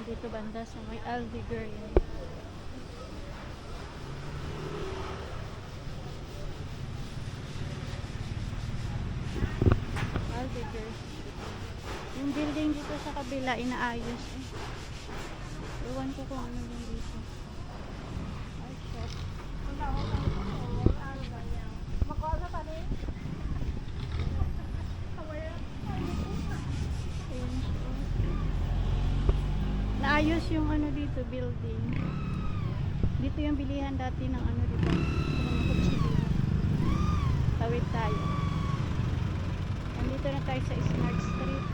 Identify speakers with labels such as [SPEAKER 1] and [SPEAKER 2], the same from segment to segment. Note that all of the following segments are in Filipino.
[SPEAKER 1] dito banda sa may Aldiger yan. Aldiger. Yung building dito sa kabila inaayos eh. Iwan ko kung ano yung dito. Ay, shop. Ayan siya. Naayos yung ano dito, building. Dito yung bilihan dati ng ano dito. Tawid tayo. Nandito na tayo sa Smart Street.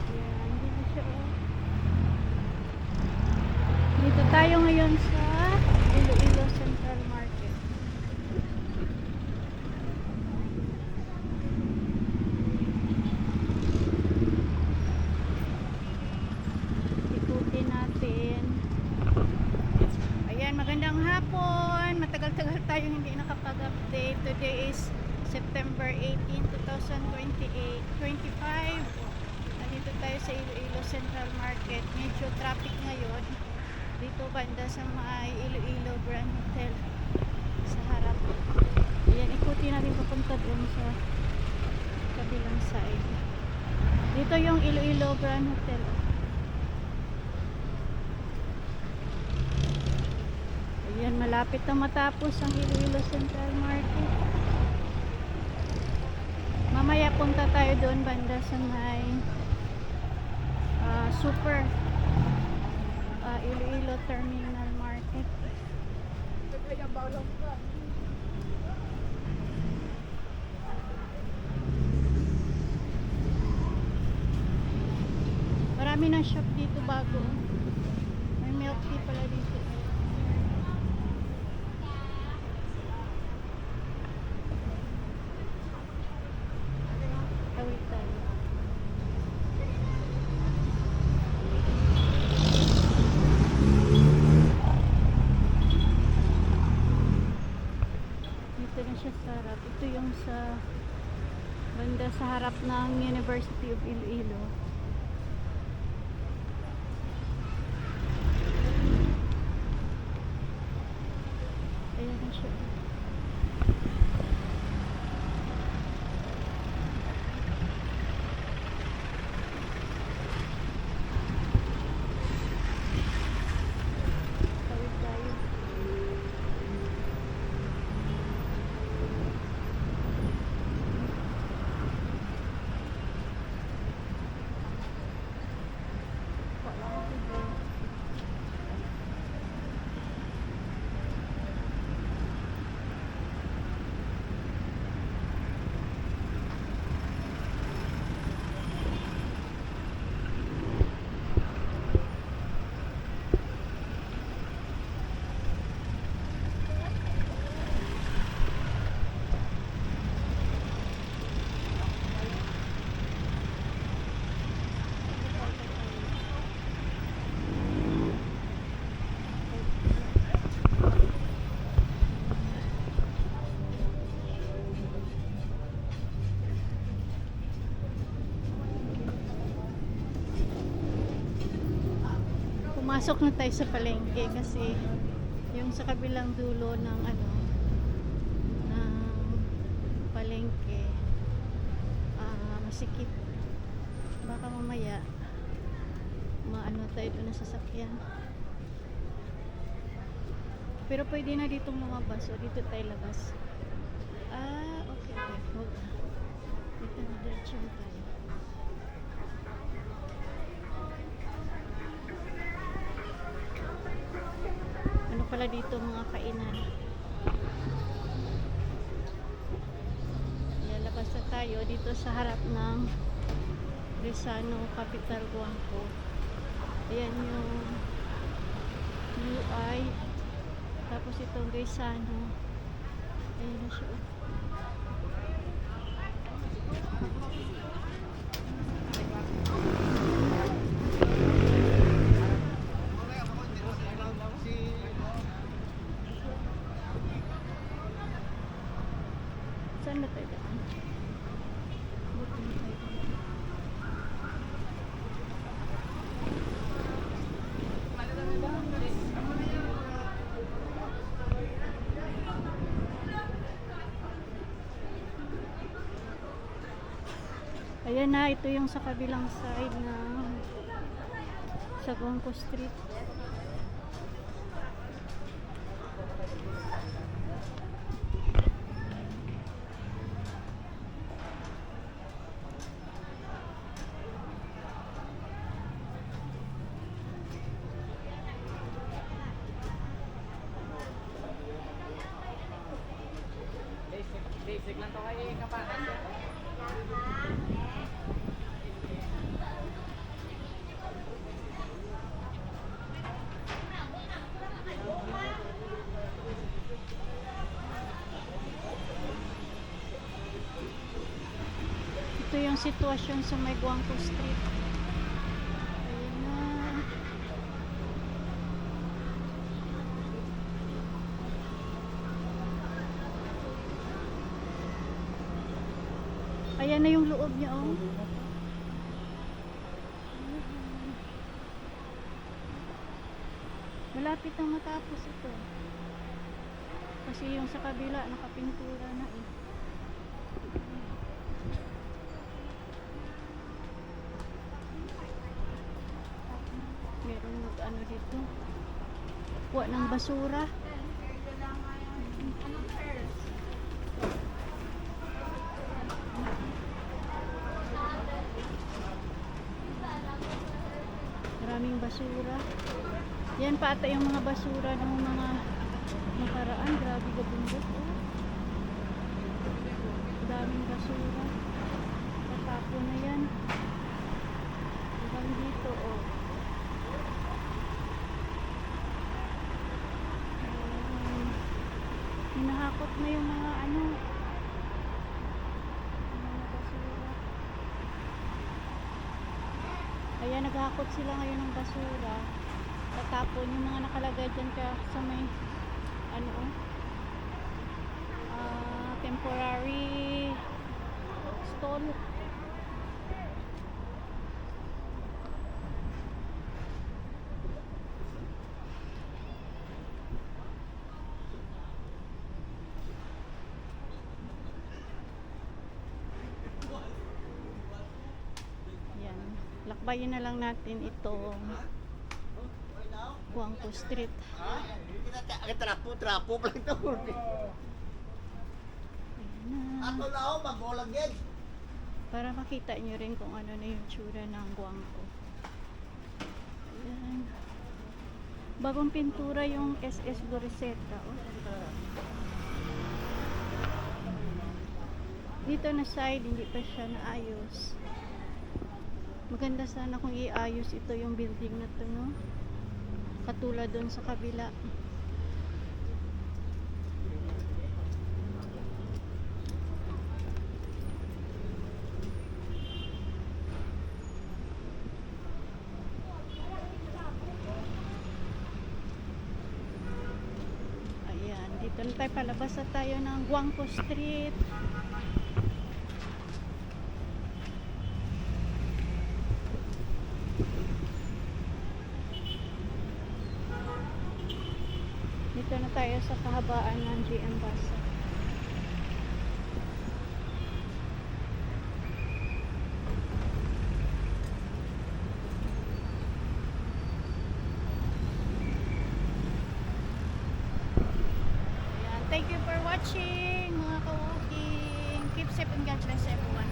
[SPEAKER 1] Ayan, dito siya oh. Dito tayo ngayon sa Iloilo Central Market. Ikutin natin. Ayan, magandang hapon. Matagal-tagal tayo hindi nakapag-update. Today is September 18, 2025. Nandito tayo sa Iloilo Central Market. Medyo traffic ngayon. Dito banda sa may Iloilo Grand Hotel sa harap. Ayan, ikutin natin papunta doon sa kabilang side. Dito yung Iloilo Grand Hotel. Ayan, malapit na matapos ang Iloilo Central Market. Mamaya punta tayo doon banda sa may Super Iloilo Terminal Market. Marami na shop dito bago. May milk tea pala dito. Tawid tayo. Dito na siya sa harap. Ito yung sa banda sa harap ng University of Iloilo. Ayan na siya. Tawid tayo. Pumasok na tayo sa palengke kasi yung sa kabilang dulo ng ano ng palengke masikip. Baka mamaya maano tayo doon sa sasakyan. Pero pwede na dito lumabas o dito tayo labas. Okay. Hold on. Dito na diretso tayo. Pala dito mga kainan. Lalabas na tayo dito sa harap ng Rizano Capital Guangco. Ayan yung UI. Tapos itong Rizano. Ayan na siya. Ayan na, ito yung sa kabilang side ng sa Guangco Street.
[SPEAKER 2] Basic lang to kay kapakan.
[SPEAKER 1] Ito yung sitwasyon sa may Guangco Street. Ayan na. Ayan na yung loob niya, oh. Malapit na matapos ito. Kasi yung sa kabila, nakapintura na eh. Meron ano dito. Kuha ng basura. Maraming basura. Yan pa ata yung mga basura ng mga nakaraan. Grabe gabundot. Oh. Daming basura. Tatapon na yan. Hanggang dito. Oh. Hinahakot na yung mga ano. Mga basura. Ayan, naghakot sila ngayon ng basura. Tatapon yung mga nakalagay dyan sa may ano temporary stall. Yan, lakbayin na lang natin itong Guangco Street.
[SPEAKER 3] Ang trapo lang ito. Ako na ako, mag-ulang yan.
[SPEAKER 1] Para makita nyo rin kung ano na yung tsura ng Guangco. Ayan. Bagong pintura yung SS Goriseta. Oh. Dito na side, hindi pa siya naayos. Maganda sana kung iayos ito yung building na to, no? Katulad doon sa kabila. Ayan, dito na tayo, palabas na tayo ng Guangco Street. Dito na tayo sa kahabaan ng GM Basa. Ayan. Thank you for watching mga ka-walking. Keep safe and God bless everyone.